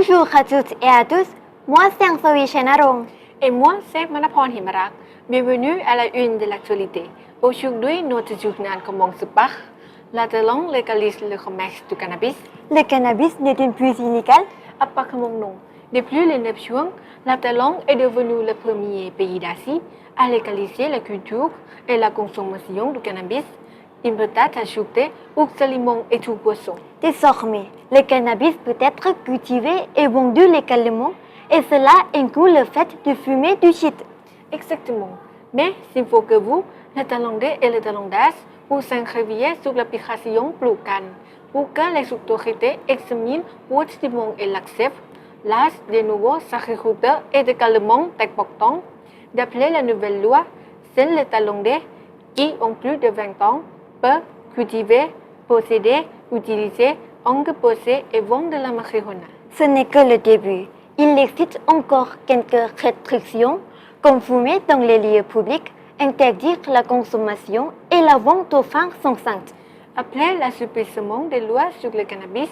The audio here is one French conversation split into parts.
Bonjour à toutes et à tous, moi c'est Ansoï Chenarong. Et moi, c'est Manapon Himarak. Bienvenue à la une de l'actualité. Aujourd'hui, notre journal commence par la Thaïlande légalise le commerce du cannabis. Le cannabis n'est plus illégal. À Pakamong. Depuis le 9 juin, la Thaïlande est devenue le premier pays d'Asie à légaliser la culture et la consommation du cannabis, une patate ajoutée aux aliments et tout boissons. Désormais, le cannabis peut être cultivé et vendu légalement et cela inclut le fait de fumer du shit. Exactement. Mais il faut que vous, les Thaïlandais et les Thaïlandaises, vous inscriviez sur l'application Plucan pour que les autorités examinent positivement et l'acceptent l'âge des nouveaux agriculteurs est également important. D'après la nouvelle loi, seuls les Thaïlandais qui ont plus de 20 ans peuvent cultiver, posséder, utiliser, engager et vendre de la marijuana. Ce n'est que le début. Il existe encore quelques restrictions, comme fumer dans les lieux publics, interdire la consommation et la vente aux femmes enceintes. Après l'assouplissement des lois sur le cannabis,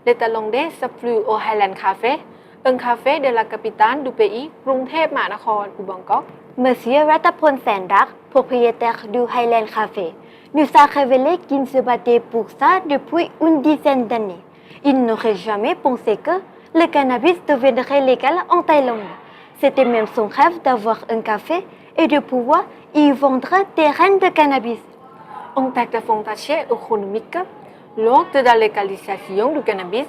les Thaïlandais s'affluent au Highland Café, un café de la capitale du pays, Krungthep Mahanakhon ou Bangkok. Monsieur Ratapon Sendak, propriétaire du Highland Café, nous a révélé qu'il se battait pour ça depuis une dizaine d'années. Il n'aurait jamais pensé que le cannabis deviendrait légal en Thaïlande. C'était même son rêve d'avoir un café et de pouvoir y vendre des graines de cannabis. En tant que fondation économique, lors de la légalisation du cannabis,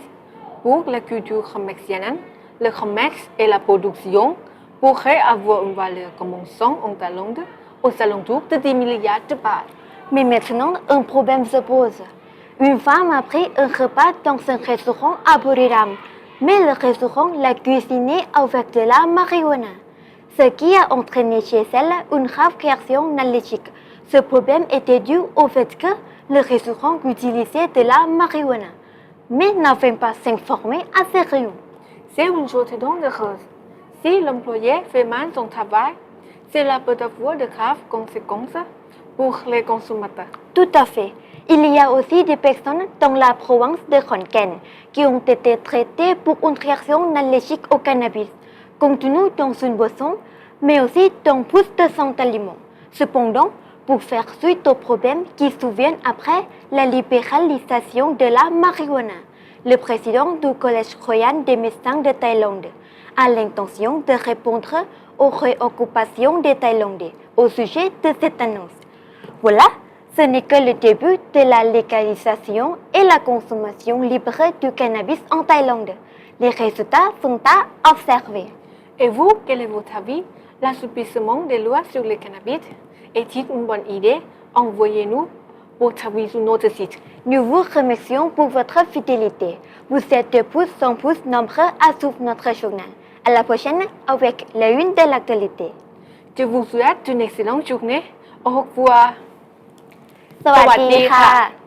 pour la culture commerciale, le commerce et la production pourraient avoir une valeur commençant en Thaïlande aux alentours de 10 milliards de bahts. Mais maintenant, un problème se pose. Une femme a pris un repas dans un restaurant à Buriram, mais le restaurant l'a cuisiné avec de la marijuana, ce qui a entraîné chez elle une grave réaction allergique. Ce problème était dû au fait que le restaurant utilisait de la marijuana, mais n'avait pas s'informer à ses réunions. C'est une chose dangereuse. Si l'employé fait mal son travail, cela peut avoir de graves conséquences pour les consommateurs. Tout à fait. Il y a aussi des personnes dans la province de Khon qui ont été traitées pour une réaction allergique au cannabis, contenu dans une boisson, mais aussi dans plus de 100 aliments. Cependant, pour faire suite aux problèmes qui surviennent après la libéralisation de la marijuana, le président du Collège royal des médecins de Thaïlande a l'intention de répondre aux préoccupations des Thaïlandais au sujet de cette annonce. Voilà, ce n'est que le début de la légalisation et la consommation libre du cannabis en Thaïlande. Les résultats sont à observer. Et vous, quel est votre avis? L'assouplissement des lois sur le cannabis est-il une bonne idée? Envoyez-nous votre avis sur notre site. Nous vous remercions pour votre fidélité. Vous êtes de plus en plus nombreux à suivre notre journal. À la prochaine avec la une de l'actualité. Je vous souhaite une excellente journée. Au revoir. สวัสดีค่ะ